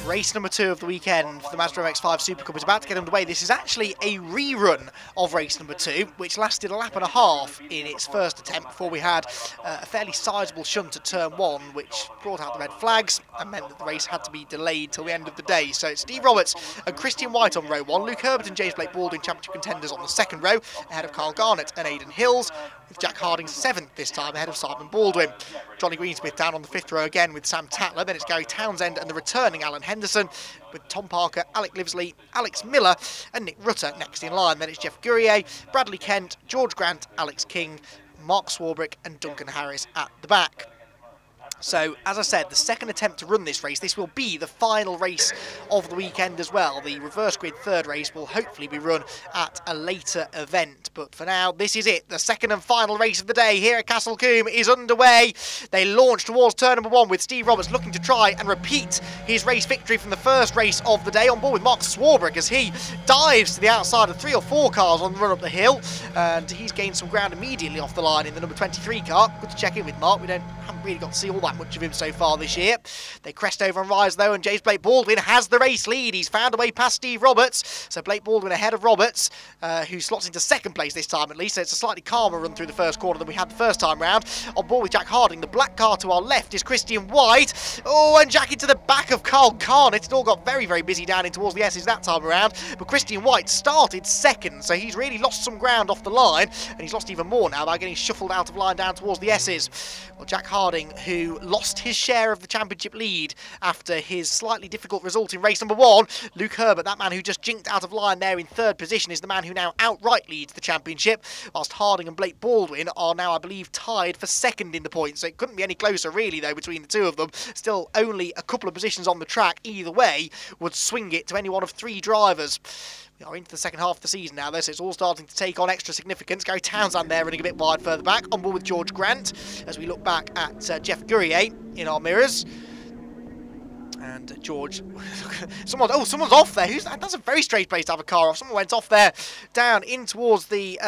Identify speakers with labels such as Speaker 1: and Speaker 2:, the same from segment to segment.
Speaker 1: Race number 2 of the weekend for the Mazda MX-5 SuperCup is about to get underway. This is actually a rerun of race number 2, which lasted a lap and a half in its first attempt before we had a fairly sizable shunt at turn 1, which brought out the red flags and meant that the race had to be delayed till the end of the day. So it's Steve Roberts and Christian White on row 1, Luke Herbert and James Blake Baldwin championship contenders on the second row, ahead of Carl Garnett and Aidan Hills, with Jack Harding 7th this time, ahead of Simon Baldwin. Johnny Greensmith down on the 5th row again with Sam Tatler, then it's Gary Townsend and the returning Alan Henderson, with Tom Parker, Alec Livesley, Alex Miller and Nick Rutter next in line. Then it's Jeff Gurrier, Bradley Kent, George Grant, Alex King, Mark Swarbrick and Duncan Harris at the back. So, as I said, the second attempt to run this race, this will be the final race of the weekend as well. The reverse grid third race will hopefully be run at a later event. But for now, this is it. The second and final race of the day here at Castle Combe is underway. They launch towards turn number 1 with Steve Roberts looking to try and repeat his race victory from the first race of the day, on board with Mark Swarbrick as he dives to the outside of 3 or 4 cars on the run up the hill. And he's gained some ground immediately off the line in the number 23 car. Good to check in with Mark. We haven't really got to see all that much of him so far this year. They crest over and rise though, and James Blake Baldwin has the race lead. He's found a way past Steve Roberts, so Blake Baldwin ahead of Roberts, who slots into second place this time at least, so it's a slightly calmer run through the first corner than we had the first time round. On board with Jack Harding, the black car to our left is Christian White. Oh, and Jack into the back of Carl Garnett. It all got very, very busy down in towards the S's that time around, but Christian White started second, so he's really lost some ground off the line, and he's lost even more now by getting shuffled out of line down towards the S's. Well, Jack Harding, who lost his share of the championship lead after his slightly difficult result in race number 1. Luke Herbert, that man who just jinked out of line there in third position, is the man who now outright leads the championship, whilst Harding and Blake Baldwin are now, I believe, tied for second in the points. So it couldn't be any closer really though between the two of them. Still only a couple of positions on the track either way would swing it to any one of 3 drivers. We are into the second half of the season now though, so it's all starting to take on extra significance. Gary Townsend there running a bit wide further back, on board with George Grant as we look back at Jeff Gurrier in our mirrors. And George, someone's off there. That's a very strange place to have a car off. Someone went off there down in towards the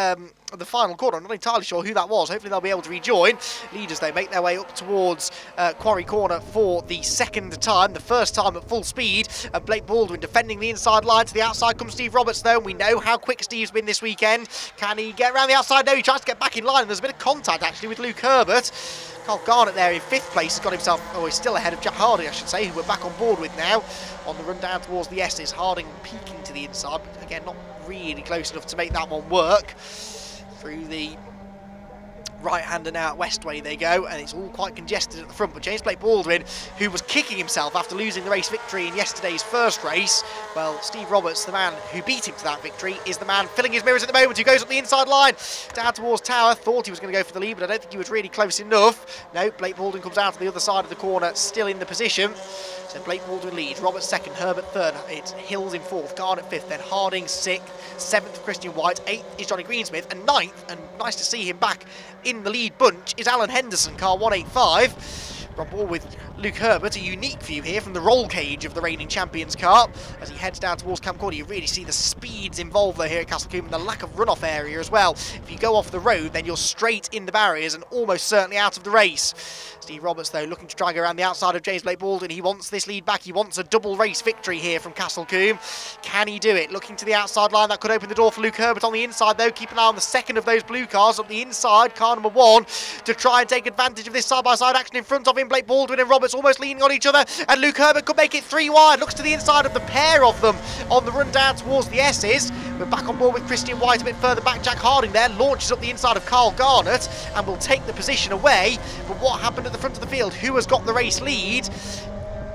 Speaker 1: final corner. I'm not entirely sure who that was. Hopefully they'll be able to rejoin. Leaders, they make their way up towards Quarry Corner for the second time. The first time at full speed. And Blake Baldwin defending the inside line. To the outside comes Steve Roberts though. We know how quick Steve's been this weekend. Can he get around the outside? No, he tries to get back in line. And there's a bit of contact actually with Luke Herbert. Carl Garnett there in 5th place has got himself, he's still ahead of Jack Harding, I should say, who we're back on board with now on the run down towards the S's. Harding peeking to the inside, but again, not really close enough to make that one work. Through the right-hander now at Westway they go, and it's all quite congested at the front, but James Blake Baldwin, who was kicking himself after losing the race victory in yesterday's first race, well, Steve Roberts, the man who beat him to that victory, is the man filling his mirrors at the moment, who goes up the inside line, down towards Tower, thought he was going to go for the lead, but I don't think he was really close enough. No, Blake Baldwin comes out to the other side of the corner, still in the position. So Blake Baldwin leads, Roberts second, Herbert third, it's Hills in 4th, Garnett 5th, then Harding 6th, 7th Christian White, 8th is Johnny Greensmith, and 9th, and nice to see him back in the lead bunch, is Alan Henderson, car 185. We're on board with Luke Herbert, a unique view here from the roll cage of the reigning champions car. As he heads down towards Camp Corner, you really see the speeds involved there here at Castle Combe and the lack of runoff area as well. If you go off the road, then you're straight in the barriers and almost certainly out of the race. Steve Roberts, though, looking to try and go around the outside of James Blake Baldwin. He wants this lead back. He wants a double race victory here from Castle Combe. Can he do it? Looking to the outside line, that could open the door for Luke Herbert on the inside, though. Keep an eye on the second of those blue cars up the inside, car number 1, to try and take advantage of this side-by-side action in front of him. Blake Baldwin and Roberts almost leaning on each other, and Luke Herbert could make it 3 wide. Looks to the inside of the pair of them on the run down towards the S's. We're back on board with Christian White a bit further back. Jack Harding there launches up the inside of Carl Garnett and will take the position away. But what happened at the front of the field? Who has got the race lead?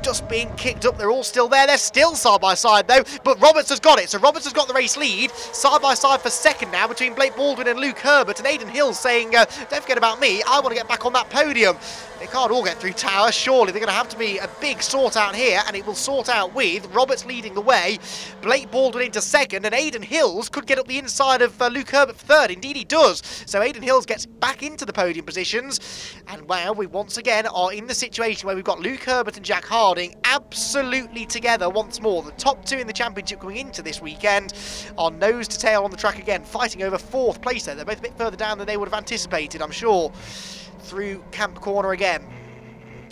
Speaker 1: Just being kicked up. They're all still there. They're still side by side though, but Roberts has got it. So Roberts has got the race lead, side by side for second now between Blake Baldwin and Luke Herbert, and Aidan Hills saying, don't forget about me, I want to get back on that podium. They can't all get through Tower, surely. They're going to have to be a big sort out here, and it will sort out with Roberts leading the way, Blake Baldwin into second, and Aidan Hills could get up the inside of Luke Herbert for third. Indeed he does. So Aidan Hills gets back into the podium positions, and wow, we once again are in the situation where we've got Luke Herbert and Jack Harding absolutely together once more. The top 2 in the championship coming into this weekend are nose to tail on the track again, fighting over 4th place there. They're both a bit further down than they would have anticipated, I'm sure. Through Camp Corner again.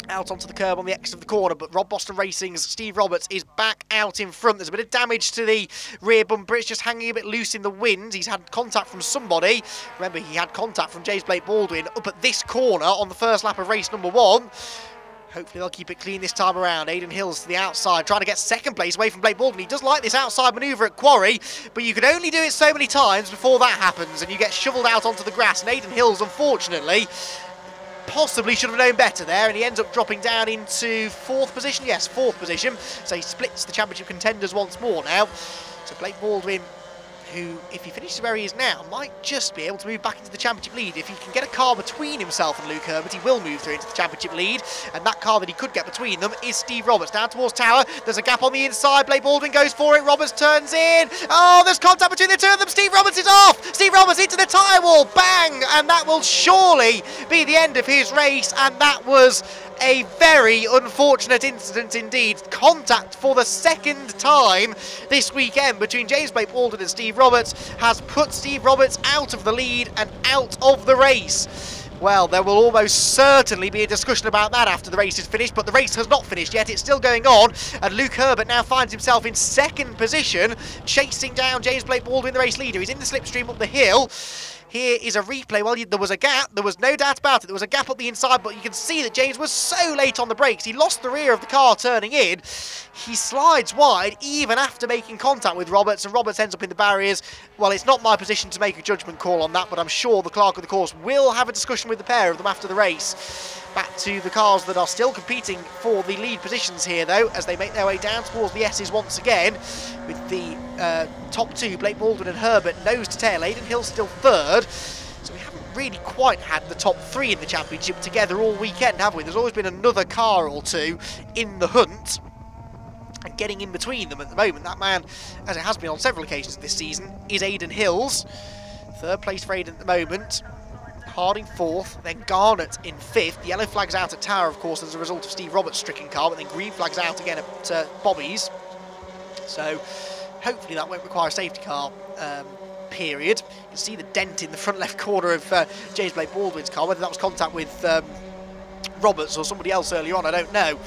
Speaker 1: out onto the curb on the exit of the corner, but Rob Boston Racing's Steve Roberts is back out in front. There's a bit of damage to the rear bumper. It's just hanging a bit loose in the wind. He's had contact from somebody. Remember, he had contact from James Blake Baldwin up at this corner on the first lap of race number 1. Hopefully they'll keep it clean this time around. Aidan Hills to the outside, trying to get second place away from Blake Baldwin. He does like this outside manoeuvre at Quarry, but you can only do it so many times before that happens, and you get shoveled out onto the grass. And Aidan Hills, unfortunately, possibly should have known better there, and he ends up dropping down into 4th position. Yes, 4th position. So he splits the championship contenders once more now. So Blake Baldwin, who, if he finishes where he is now, might just be able to move back into the championship lead. If he can get a car between himself and Luke Herbert, he will move through into the championship lead, and that car that he could get between them is Steve Roberts. Down towards Tower, there's a gap on the inside, Blake Baldwin goes for it, Roberts turns in, oh, there's contact between the two of them, Steve Roberts is off, Steve Roberts into the tyre wall, bang, and that will surely be the end of his race, and that was a very unfortunate incident indeed. Contact for the second time this weekend between James Blake Baldwin and Steve Roberts has put Steve Roberts out of the lead and out of the race. Well, there will almost certainly be a discussion about that after the race is finished, but the race has not finished yet. It's still going on, and Luke Herbert now finds himself in 2nd position, chasing down James Blake Baldwin, the race leader. He's in the slipstream up the hill. Here is a replay. Well, there was a gap. There was no doubt about it. There was a gap up the inside, but you can see that James was so late on the brakes. He lost the rear of the car turning in. He slides wide even after making contact with Roberts, and Roberts ends up in the barriers. Well, it's not my position to make a judgment call on that, but I'm sure the clerk of the course will have a discussion with the pair of them after the race. Back to the cars that are still competing for the lead positions here, though, as they make their way down towards the S's once again, with the top 2, Blake Baldwin and Herbert, nose to tail. Aidan Hill still 3rd. So we haven't really quite had the top 3 in the championship together all weekend, have we? There's always been another car or two in the hunt, and getting in between them at the moment. That man, as it has been on several occasions this season, is Aidan Hills. 3rd place for Aidan at the moment. Harding 4th, then Garnett in 5th. The yellow flag's out at Tower, of course, as a result of Steve Roberts' stricken car, but then green flag's out again at Bobby's. So hopefully that won't require a safety car period. You can see the dent in the front left corner of James Blake Baldwin's car. Whether that was contact with Roberts or somebody else earlier on, I don't know.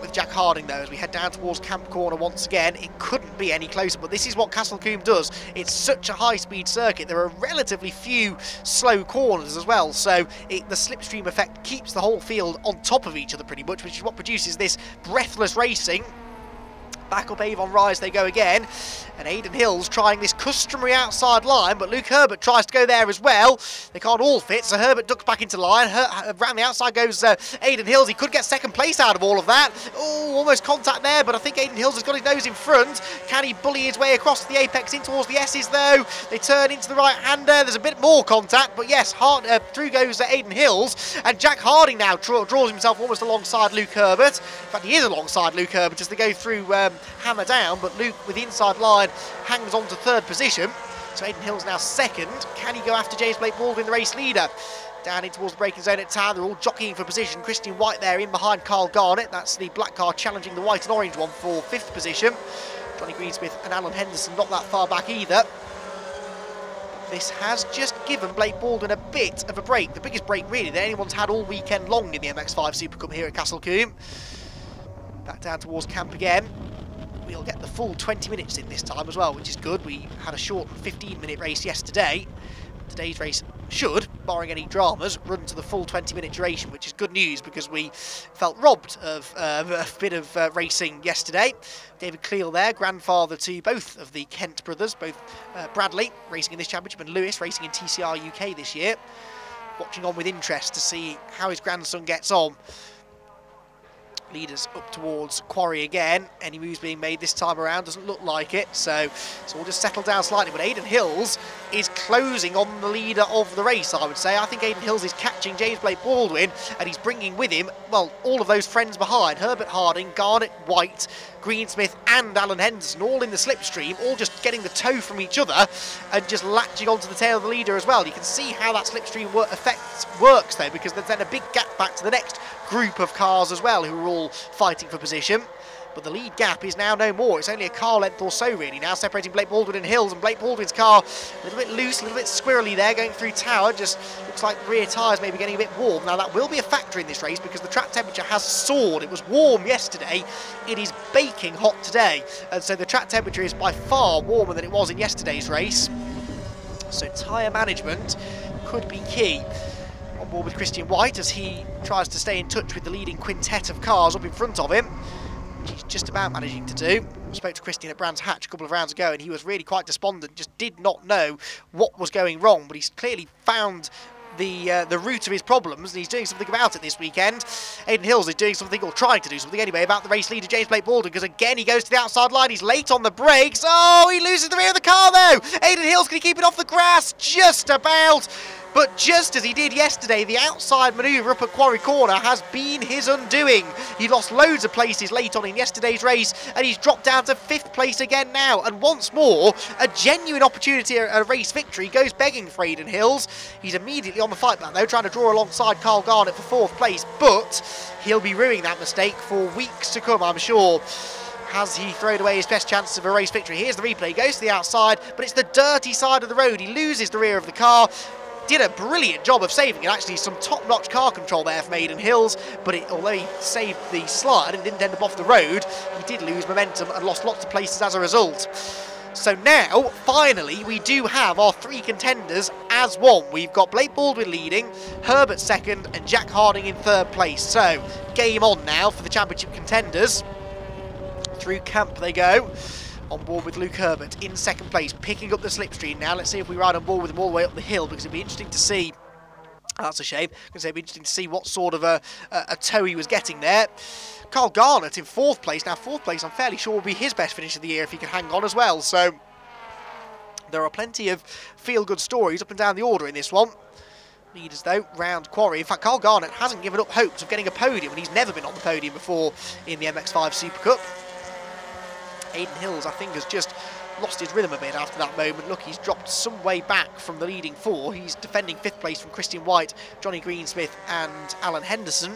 Speaker 1: With Jack Harding, though, as we head down towards Camp Corner once again. It couldn't be any closer, but this is what Castle Combe does. It's such a high-speed circuit. There are relatively few slow corners as well, so the slipstream effect keeps the whole field on top of each other pretty much, which is what produces this breathless racing. Back up Avon Rise they go again, and Aidan Hills trying this customary outside line, but Luke Herbert tries to go there as well. They can't all fit, so Herbert ducks back into line. Around the outside goes Aidan Hills. He could get 2nd place out of all of that. Oh, almost contact there, but I think Aidan Hills has got his nose in front. Can he bully his way across the apex in towards the S's, though? They turn into the right-hander. There's a bit more contact, but yes, through goes Aidan Hills, and Jack Harding now draws himself almost alongside Luke Herbert. In fact, he is alongside Luke Herbert as they go through hammer down, but Luke with the inside line hangs on to 3rd position. So Aidan Hill's now 2nd. Can he go after James Blake Baldwin, the race leader? Down in towards the braking zone at Town. They're all jockeying for position. Christian White there in behind Carl Garnett. That's the black car challenging the white and orange one for 5th position. Johnny Greensmith and Alan Henderson not that far back either. This has just given Blake Baldwin a bit of a break. The biggest break really that anyone's had all weekend long in the MX-5 SuperCup here at Castle Combe. Back down towards camp again. We'll get the full 20 minutes in this time as well, which is good. We had a short 15-minute race yesterday. Today's race should, barring any dramas, run to the full 20-minute duration, which is good news because we felt robbed of a bit of racing yesterday. David Cleal there, grandfather to both of the Kent brothers, both Bradley racing in this championship and Lewis racing in TCR UK this year. Watching on with interest to see how his grandson gets on. Leaders up towards Quarry again. Any moves being made this time around? Doesn't look like it, so we'll just settle down slightly. But Aidan Hills is closing on the leader of the race, I would say. I think Aidan Hills is catching James Blake Baldwin, and he's bringing with him, well, all of those friends behind. Herbert Harding, Garnett, White, Greensmith and Alan Henderson all in the slipstream, all just getting the toe from each other and just latching onto the tail of the leader as well. You can see how that slipstream effect works though, because there's then a big gap back to the next group of cars as well who are all fighting for position. but the lead gap is now no more. It's only a car length or so really now separating Blake Baldwin and Hills, and Blake Baldwin's car a little bit loose, a little bit squirrely there going through Tower. Just looks like the rear tyres maybe getting a bit warm. Now that will be a factor in this race because the track temperature has soared. It was warm yesterday, it is baking hot today, and so the track temperature is by far warmer than it was in yesterday's race. So tyre management could be key. On board with Christian White as he tries to stay in touch with the leading quintet of cars up in front of him, which he's just about managing to do. I spoke to Christian at Brands Hatch a couple of rounds ago and he was really quite despondent, just did not know what was going wrong, but he's clearly found the root of his problems and he's doing something about it this weekend. Aidan Hills is doing something, or trying to do something anyway, about the race leader James Blake Baldwin, because again he goes to the outside line, he's late on the brakes. Oh, he loses the rear of the car though. Aidan Hills, can he keep it off the grass? Just about. But just as he did yesterday, the outside manoeuvre up at Quarry Corner has been his undoing. He lost loads of places late on in yesterday's race, and he's dropped down to 5th place again now. And once more, a genuine opportunity at a race victory goes begging for Aidan Hills. He's immediately on the fight back though, trying to draw alongside Carl Garnett for 4th place, but he'll be ruining that mistake for weeks to come, I'm sure. Has he thrown away his best chances of a race victory? Here's the replay, he goes to the outside, but it's the dirty side of the road. He loses the rear of the car. Did a brilliant job of saving it, actually some top-notch car control there from Aidan Hills, but although he saved the slide and didn't end up off the road, he did lose momentum and lost lots of places as a result. So now, finally, we do have our 3 contenders as one. We've got Blake Baldwin leading, Herbert 2nd and Jack Harding in 3rd place. So, game on now for the championship contenders. Through camp they go. On board with Luke Herbert in 2nd place, picking up the slipstream now. Let's see if we ride on board with him all the way up the hill, because it'd be interesting to see. That's a shame, because it'd be interesting to see what sort of a tow he was getting there. Carl Garnett in 4th place. Now 4th place I'm fairly sure will be his best finish of the year if he can hang on as well. So there are plenty of feel-good stories up and down the order in this one. Leaders though, round Quarry. In fact, Carl Garnett hasn't given up hopes of getting a podium, and he's never been on the podium before in the MX-5 SuperCup. Aidan Hills, I think, has just lost his rhythm a bit after that moment. Look, he's dropped some way back from the leading 4. He's defending 5th place from Christian White, Johnny Greensmith and Alan Henderson.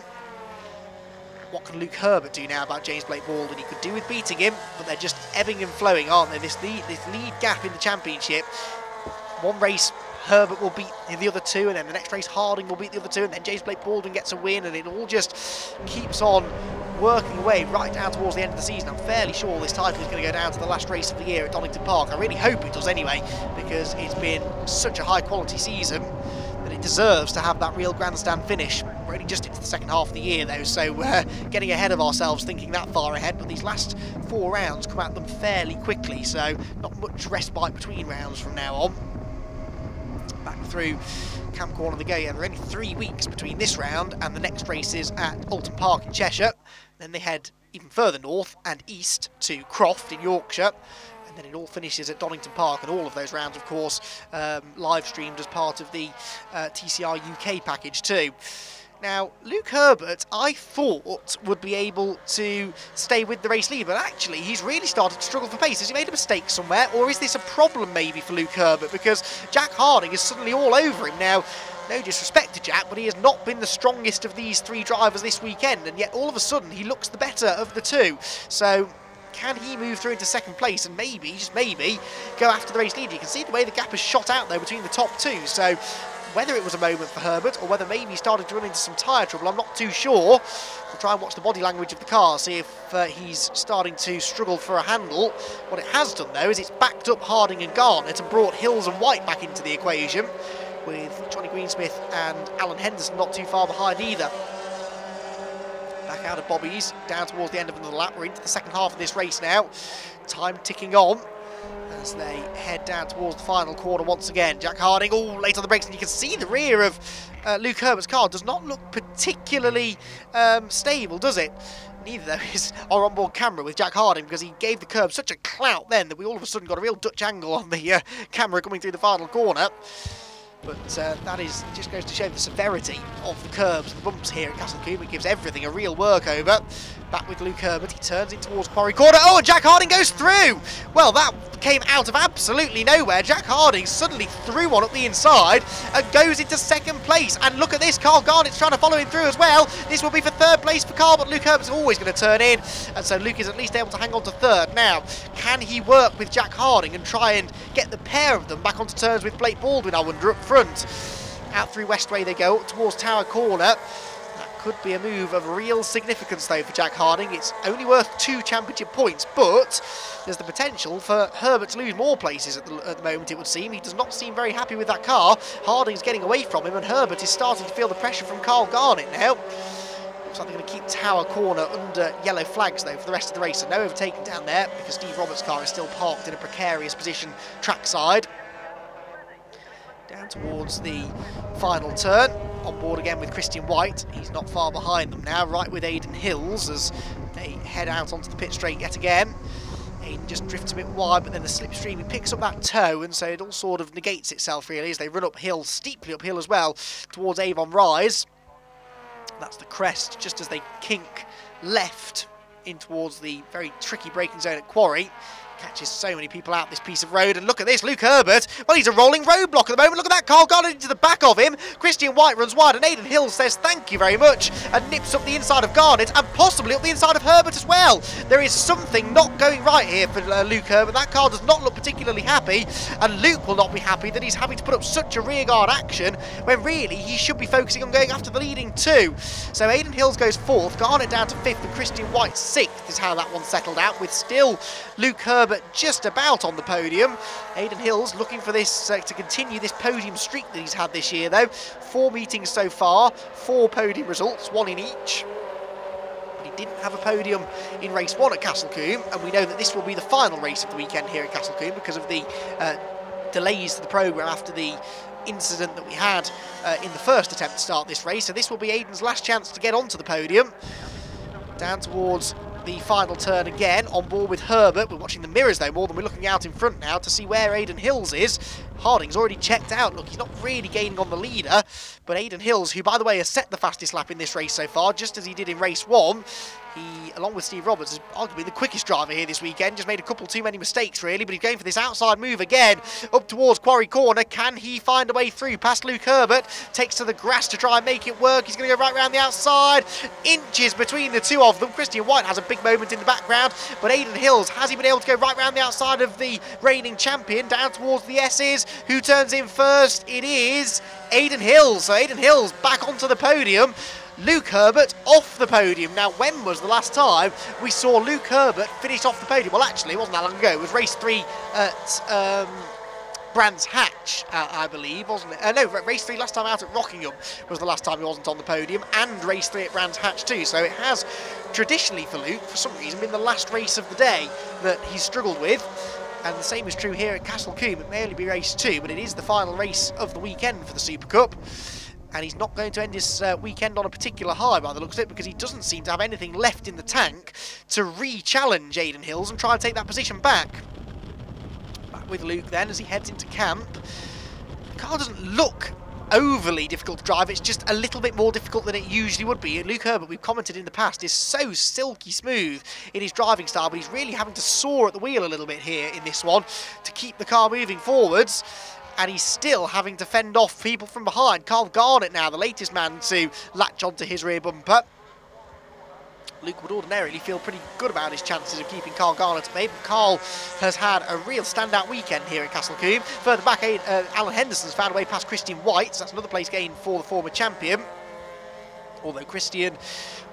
Speaker 1: What can Luke Herbert do now about James Blake Baldwin? He could do with beating him, but they're just ebbing and flowing, aren't they? This lead gap in the championship. One race Herbert will beat the other 2, and then the next race Harding will beat the other 2, and then James Blake Baldwin gets a win, and it all just keeps on working away right down towards the end of the season. I'm fairly sure this title is going to go down to the last race of the year at Donington Park. I really hope it does anyway, because it's been such a high quality season that it deserves to have that real grandstand finish. We're only just into the 2nd half of the year though, so we're getting ahead of ourselves thinking that far ahead, but these last 4 rounds come at them fairly quickly, so not much respite between rounds from now on. Back through Camp Corner they go. Yeah, there are only 3 weeks between this round and the next races at Alton Park in Cheshire. Then they head even further north and east to Croft in Yorkshire. And then it all finishes at Donington Park, and all of those rounds, of course, live streamed as part of the TCR UK package too. Now, Luke Herbert, I thought, would be able to stay with the race lead, but actually he's really started to struggle for pace. Has he made a mistake somewhere, or is this a problem maybe for Luke Herbert? Because Jack Harding is suddenly all over him now. No disrespect to Jack, but he has not been the strongest of these 3 drivers this weekend, and yet all of a sudden he looks the better of the 2. So can he move through into 2nd place and maybe, just maybe, go after the race leader? You can see the way the gap has shot out though between the top 2, so whether it was a moment for Herbert or whether maybe he started to run into some tyre trouble, I'm not too sure. We'll try and watch the body language of the car, see if he's starting to struggle for a handle. What it has done though is it's backed up Harding and Garnett and brought Hills and White back into the equation, with Johnny Greensmith and Alan Henderson not too far behind either. Back out of Bobby's, down towards the end of another lap. We're into the 2nd half of this race now. Time ticking on as they head down towards the final corner once again. Jack Harding, all late on the brakes, and you can see the rear of Luke Herbert's car does not look particularly stable, does it? Neither though is our onboard camera with Jack Harding, because he gave the curb such a clout then that we all of a sudden got a real Dutch angle on the camera coming through the final corner. But that just goes to show the severity of the curbs and bumps here at Castle Combe. It gives everything a real workover. Back with Luke Herbert, he turns in towards Quarry Corner. Oh, and Jack Harding goes through! Well, that came out of absolutely nowhere. Jack Harding suddenly threw one up the inside and goes into second place. And look at this, Carl Garnett's trying to follow him through as well. This will be for third place for Carl, but Luke Herbert's always going to turn in. And so Luke is at least able to hang on to third. Now, can he work with Jack Harding and try and get the pair of them back onto terms with Blake Baldwin, I wonder, up front? Out through Westway they go, up towards Tower Corner. Could be a move of real significance though for Jack Harding. It's only worth 2 championship points, but there's the potential for Herbert to lose more places at the moment, it would seem. He does not seem very happy with that car. Harding's getting away from him, and Herbert is starting to feel the pressure from Carl Garnett now. Looks like they're going to keep Tower Corner under yellow flags though for the rest of the race, so no overtaking down there because Steve Roberts' car is still parked in a precarious position trackside. Down towards the final turn, on board again with Christian White. He's not far behind them now, right with Aidan Hills as they head out onto the pit straight yet again. Aidan just drifts a bit wide, but then the slipstream, he picks up that toe, and so it all sort of negates itself really as they run uphill, steeply uphill as well, towards Avon Rise. That's the crest, just as they kink left in towards the very tricky braking zone at Quarry. Catches so many people out this piece of road, and look at this, Luke Herbert, well, he's a rolling roadblock at the moment. Look at that, Carl Garnett into the back of him. Christian White runs wide, and Aidan Hill says thank you very much and nips up the inside of Garnett and possibly up the inside of Herbert as well. There is something not going right here for Luke Herbert. That car does not look particularly happy, and Luke will not be happy that he's having to put up such a rearguard action when really he should be focusing on going after the leading 2. So Aidan Hills goes 4th, Garnett down to 5th, and Christian White 6th is how that one settled out, with still Luke Herbert just about on the podium. Aidan Hills looking for this to continue this podium streak that he's had this year though. 4 meetings so far, 4 podium results, 1 in each. But he didn't have a podium in race 1 at Castle Combe, and we know that this will be the final race of the weekend here at Castle Combe because of the delays to the programme after the incident that we had in the first attempt to start this race. So this will be Aidan's last chance to get onto the podium. Down towards the final turn again, on board with Herbert. We're watching the mirrors though more than we're looking out in front now to see where Aidan Hills is. Harding's already checked out. Look, he's not really gaining on the leader, but Aidan Hills, who by the way has set the fastest lap in this race so far, just as he did in race 1, he, along with Steve Roberts, is arguably the quickest driver here this weekend. Just made a couple too many mistakes really, but he's going for this outside move again up towards Quarry Corner. Can he find a way through past Luke Herbert? Takes to the grass to try and make it work. He's going to go right round the outside. Inches between the 2 of them. Christian White has a big moment in the background, but Aidan Hills, has he been able to go right round the outside of the reigning champion down towards the S's? Who turns in first? It is Aidan Hills. So Aidan Hills back onto the podium. Luke Herbert off the podium. Now, when was the last time we saw Luke Herbert finish off the podium? Well, actually, it wasn't that long ago. It was race 3 at Brands Hatch, I believe, wasn't it? No, race 3 last time out at Rockingham was the last time he wasn't on the podium, and race 3 at Brands Hatch too. So it has traditionally for Luke, for some reason, been the last race of the day that he's struggled with. And the same is true here at Castle Combe. It may only be race 2, but it is the final race of the weekend for the Super Cup. And he's not going to end his weekend on a particular high by the looks of it, because he doesn't seem to have anything left in the tank to re-challenge Aidan Hills and try and take that position back. Back with Luke then as he heads into camp. The car doesn't look overly difficult to drive, it's just a little bit more difficult than it usually would be. And Luke Herbert, we've commented in the past, is so silky smooth in his driving style, but he's really having to soar at the wheel a little bit here in this one to keep the car moving forwards. And he's still having to fend off people from behind. Carl Garnett now, the latest man to latch onto his rear bumper. Luke would ordinarily feel pretty good about his chances of keeping Carl Garnett at bay, but Carl has had a real standout weekend here at Castle Combe. Further back, Alan Henderson's found a way past Christian White, so that's another place gain for the former champion. Although Christian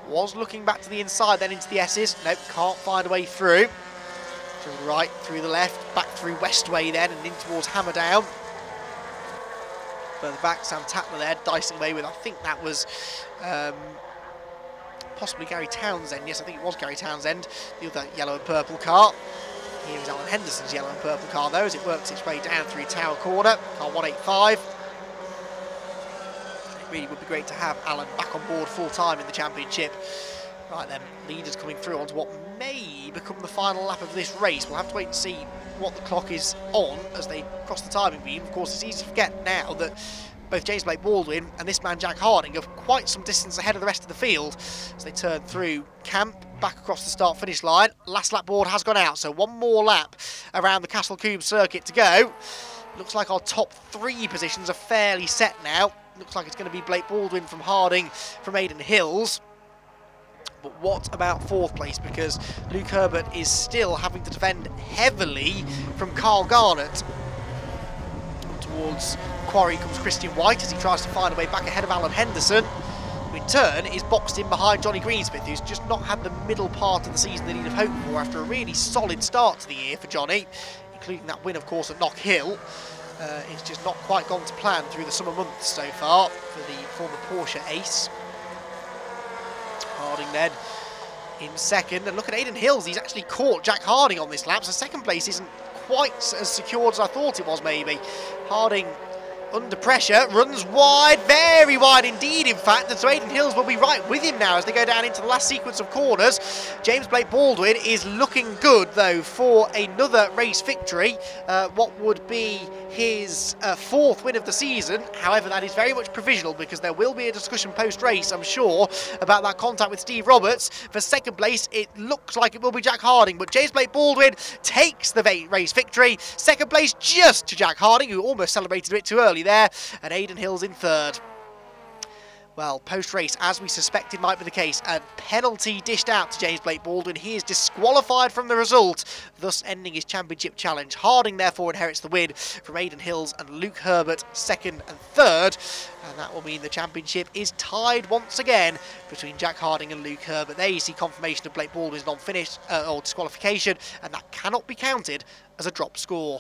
Speaker 1: was looking back to the inside, then into the S's. Nope, can't find a way through. Through the right, through the left, back through Westway then, and in towards Hammerdown. Further back, Sam Tatler there, dicing away with, I think that was possibly Gary Townsend. Yes, I think it was Gary Townsend, the other yellow and purple car. Here is Alan Henderson's yellow and purple car though, as it works its way down through Tower Corner, car 185. It really would be great to have Alan back on board full time in the championship. Right then, leaders coming through onto what may become the final lap of this race. We'll have to wait and see what the clock is on as they cross the timing beam. Of course, it's easy to forget now that both James Blake Baldwin and this man Jack Harding are quite some distance ahead of the rest of the field as they turn through Camp, back across the start-finish line. Last lap board has gone out, so one more lap around the Castle Combe circuit to go. Looks like our top 3 positions are fairly set now. Looks like it's going to be Blake Baldwin from Harding from Aidan Hills. But what about 4th place? Because Luke Herbert is still having to defend heavily from Carl Garnett. Towards Quarry comes Christian White as he tries to find a way back ahead of Alan Henderson, who in turn is boxed in behind Johnny Greensmith, who's just not had the middle part of the season that he'd have hoped for after a really solid start to the year for Johnny, including that win, of course, at Knock Hill. It's just not quite gone to plan through the summer months so far for the former Porsche ace. Harding then in 2nd, and look at Aidan Hills, he's actually caught Jack Harding on this lap, so 2nd place isn't quite as secured as I thought it was maybe. Harding under pressure, runs wide, very wide indeed in fact, and so Aidan Hills will be right with him now as they go down into the last sequence of corners. James Blake Baldwin is looking good though for another race victory, what would be his 4th win of the season. However, that is very much provisional because there will be a discussion post-race, I'm sure, about that contact with Steve Roberts. For 2nd place, it looks like it will be Jack Harding, but James Blake Baldwin takes the race victory. 2nd place just to Jack Harding, who almost celebrated a bit too early there, and Aidan Hills in 3rd. Well, post-race, as we suspected might be the case, a penalty dished out to James Blake Baldwin. He is disqualified from the result, thus ending his championship challenge. Harding, therefore, inherits the win from Aidan Hills and Luke Herbert, 2nd and 3rd. And that will mean the championship is tied once again between Jack Harding and Luke Herbert. There you see confirmation of Blake Baldwin's non-finish or disqualification, and that cannot be counted as a drop score.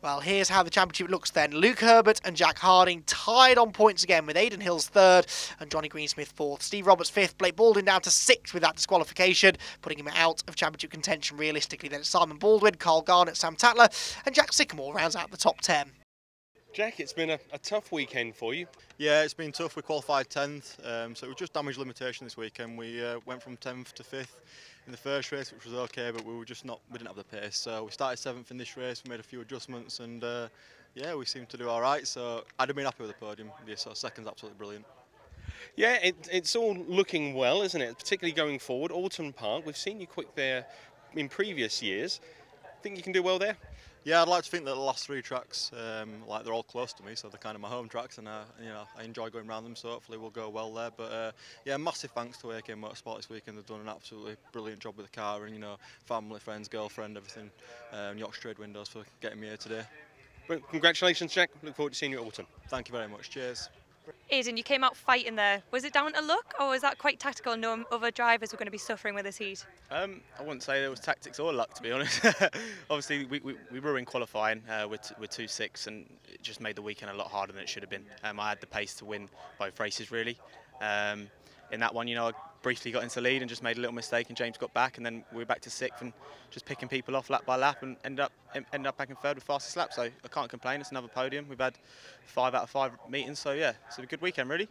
Speaker 1: Well, here's how the championship looks then. Luke Herbert and Jack Harding tied on points again, with Aidan Hills 3rd and Johnny Greensmith 4th. Steve Roberts 5th, Blake Baldwin down to 6th with that disqualification, putting him out of championship contention realistically. Then it's Simon Baldwin, Carl Garnett, Sam Tatler and Jack Sycamore rounds out the top 10.
Speaker 2: Jack, it's been a tough weekend for you.
Speaker 3: Yeah, it's been tough. We qualified 10th, so it was just damage limitation this weekend. We went from 10th to 5th in the first race, which was okay, but we didn't have the pace. So we started 7th in this race. We made a few adjustments, and yeah, we seemed to do all right. So I'd have been happy with the podium. Yeah, so 2nd's absolutely brilliant.
Speaker 2: Yeah, it's all looking well, isn't it? Particularly going forward. Alton Park, we've seen you quick there in previous years. Think you can do well there?
Speaker 3: Yeah, I'd like to think that the last 3 tracks, like they're all close to me, so they're kind of my home tracks, and you know, I enjoy going around them. So hopefully we'll go well there. But yeah, massive thanks to AK Motorsport this weekend. They've done an absolutely brilliant job with the car, and you know, family, friends, girlfriend, everything. Yorkshire Trade Windows for getting me here today.
Speaker 2: Well, congratulations, Jack. Look forward to seeing you at Alton.
Speaker 3: Thank you very much. Cheers.
Speaker 4: Aidan, you came out fighting there. Was it down to luck, or was that quite tactical, knowing other drivers were going to be suffering with this heat?
Speaker 5: I wouldn't say there was tactics or luck, to be honest. Obviously, we were in qualifying with 2.6, and it just made the weekend a lot harder than it should have been. I had the pace to win both races, really. In that one, you know, I briefly got into the lead and just made a little mistake, and James got back, and then we were back to 6th and just picking people off lap by lap, and ended up back in 3rd with fastest lap. So I can't complain. It's another podium. We've had 5 out of 5 meetings, so yeah, it's a good weekend, really.